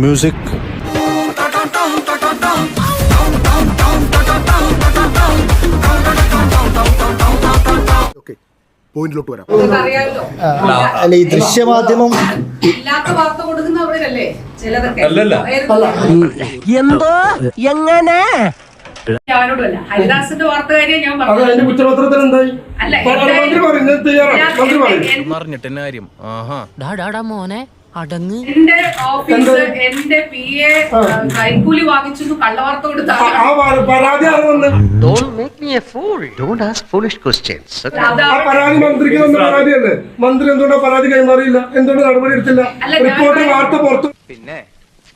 Music. പോയിന്റിലോട്ട് വരാം. അല്ല, ഈ ദൃശ്യമാധ്യമം ഇല്ലാത്ത വാർത്ത കൊടുക്കുന്നവരല്ലേ ചിലതൊക്കെ. എന്തോ എങ്ങനെ ഞാനോടല്ല, ഹരിദാസിന്റെ വാർത്തകാരിയെ ഞാൻ പറഞ്ഞു. മോനെ അടങ്ങ്. എന്റെ ഓഫീസ്, എന്റെ PA കൈക്കൂലി വാങ്ങിച്ചു കള്ളവാർത്ത കൊടുത്താൽ മന്ത്രി എന്തുകൊണ്ടാ പരാതി കൈമാറിയില്ല? എന്തുകൊണ്ട് നടപടി എടുത്തില്ല? റിപ്പോർട്ട് വാർത്ത പുറത്തു. പിന്നെ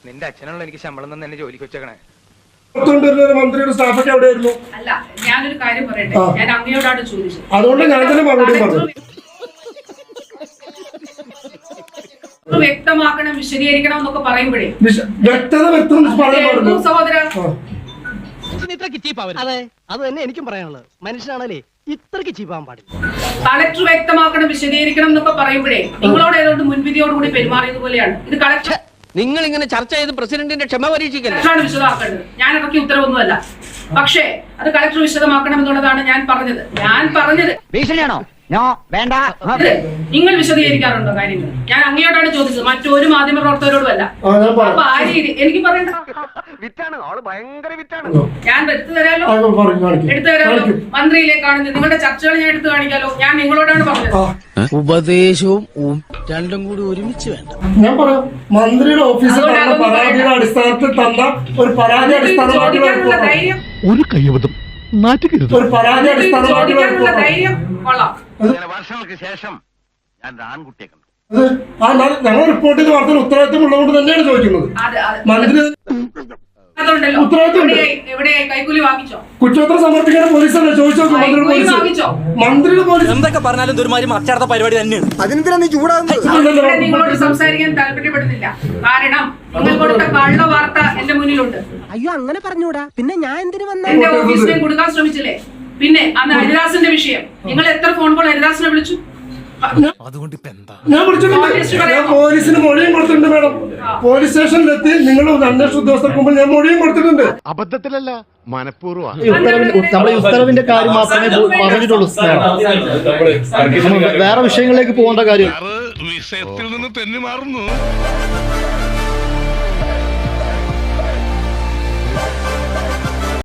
നിന്റെ അച്ഛനുള്ള എനിക്ക് ശമ്പളം തന്നെ എന്നെ ജോലിക്ക് വെച്ചേക്കണേ. മന്ത്രിയുടെ സ്റ്റാഫൊക്കെ എവിടെയായിരുന്നു? അല്ല, ഞാനൊരു കാര്യം പറയട്ടെ. ഞാൻ അങ്ങയോടാണ് ചോദിച്ചത്. അതുകൊണ്ട് ഞാൻ തന്നെ മറുപടി പറഞ്ഞു. വ്യക്തമാക്കണം, വിശദീകരിക്കണം എന്നൊക്കെ പറയുമ്പോഴേ വ്യക്തത വ്യക്തം സഹോദര. അതെ, അത് തന്നെ എനിക്കും പറയാനുള്ളത്. മനുഷ്യനാണല്ലേ ഇത്രക്ക് ചീപ്പാൻ പാടില്ല. കളക്ടർ വ്യക്തമാക്കണം, വിശദീകരിക്കണം എന്നൊക്കെ പറയുമ്പോഴേ നിങ്ങളോട് ഏതോണ്ട് മുൻവിധിയോടുകൂടി പെരുമാറിയത് പോലെയാണ് ഇത്. കളക്ടർ നിങ്ങൾ ഇങ്ങനെ ചർച്ച ചെയ്ത് പ്രസിഡന്റിന്റെ ക്ഷമ പരീക്ഷിക്കല്ലേ? വിശദമാക്കേണ്ടത്. ഞാൻ ഇറക്കിയ ഉത്തരവൊന്നുമല്ല. പക്ഷേ അത് കളക്ടർ വിശദമാക്കണം എന്നുള്ളതാണ് ഞാൻ പറഞ്ഞത്. ഭീഷണിയാണോ? വേണ്ട. നിങ്ങൾ വിശദീകരിക്കാറുണ്ടോ കാര്യങ്ങൾ? ഞാൻ അങ്ങയോടാണ് ചോദിച്ചത്, മറ്റൊരു മാധ്യമ പ്രവർത്തകരോടും അല്ല. അപ്പൊ ആ രീതി എനിക്ക് പറയണ്ട. വിറ്റാണ് ആള്, ഭയങ്കര വിറ്റാണ്. ഞാൻ എടുത്തു തരാലോ. മന്ത്രിയിലേക്കാണ് നിങ്ങളുടെ ചർച്ചകൾ ഞാൻ എടുത്തു കാണിക്കാലോ. ഞാൻ നിങ്ങളോടാണ് പറഞ്ഞത്. ഉപദേശവും രണ്ടും കൂടി ഒരുമിച്ച് വേണ്ട. ഞാൻ പറയാം, മന്ത്രിയുടെ ഓഫീസിൽ പരാതിയുടെ അടിസ്ഥാനത്തിൽ തന്ന ഒരു പരാതി ചോദിക്കാനുള്ള ധൈര്യം, ഒരു കയ്യബദ്ധം നാറ്റുകരുത്. ഒരു പരാതി ചോദിക്കാനുള്ള ധൈര്യം കൊള്ളാം. വർഷങ്ങൾക്ക് ശേഷം ഞാൻ ആൺകുട്ടിയെ കണ്ടു. ഞങ്ങൾ റിപ്പോർട്ട് ചെയ്ത വാർത്തയിൽ ഉത്തരവാദിത്വം ഉള്ളതുകൊണ്ട് തന്നെയാണ് ചോദിക്കുന്നത്. മന്ത്രി അതുണ്ടല്ലോ. എവിടെയായി കൈക്കൂലി വാങ്ങിച്ചോ? കുറ്റപത്രം സമർപ്പിക്കാൻ പോലീസല്ലേ ചോദിച്ചോ? മന്ത്രിയുടെ പോലീസ് എന്തൊക്കെ പറഞ്ഞാലും ഒരുമാതിരി മറ്റടുത്ത പരിപാടി തന്നെയാണ്. അതിനെന്തിനാ നീ ചൂടാകുന്നത്? നിങ്ങളോട് സംസാരിക്കാൻ താല്പര്യപ്പെടുന്നില്ല. കാരണം നിങ്ങൾ കൊടുത്ത കള്ള വാർത്ത എന്റെ മുന്നിലുണ്ട്. അയ്യോ, അങ്ങനെ പറഞ്ഞൂടാ. പിന്നെ ഞാൻ എന്തിനു വന്ന? എന്റെ ഓഫീസിനെ കൊടുക്കാൻ ശ്രമിച്ചില്ലേ? പിന്നെ അന്ന് ഹരിദാസിന്റെ വിഷയം, നിങ്ങൾ എത്ര ഫോൺ കോൾ ഹരിദാസിനെ വിളിച്ചു? അതുകൊണ്ട് ഇപ്പൊ എന്താ? ഞാൻ വിളിച്ചിട്ടുണ്ട്. ഞാൻ പോലീസിന് മൊഴിയും കൊടുത്തിട്ടുണ്ട് മേഡം. പോലീസ് സ്റ്റേഷനിലെത്തി നിങ്ങൾ അന്വേഷണ ഉദ്യോഗസ്ഥർക്ക് മുമ്പിൽ ഞാൻ മൊഴിയും കൊടുത്തിട്ടുണ്ട്. അബദ്ധത്തിലല്ല, മനഃപൂർവ്വം. നമ്മളെ ഉത്തരവിന്റെ കാര്യം മാത്രമേ പറഞ്ഞിട്ടുള്ളൂ. വേറെ വിഷയങ്ങളിലേക്ക് പോകേണ്ട കാര്യം വിഷയത്തിൽ നിന്ന് തെന്നി മാറുന്നു.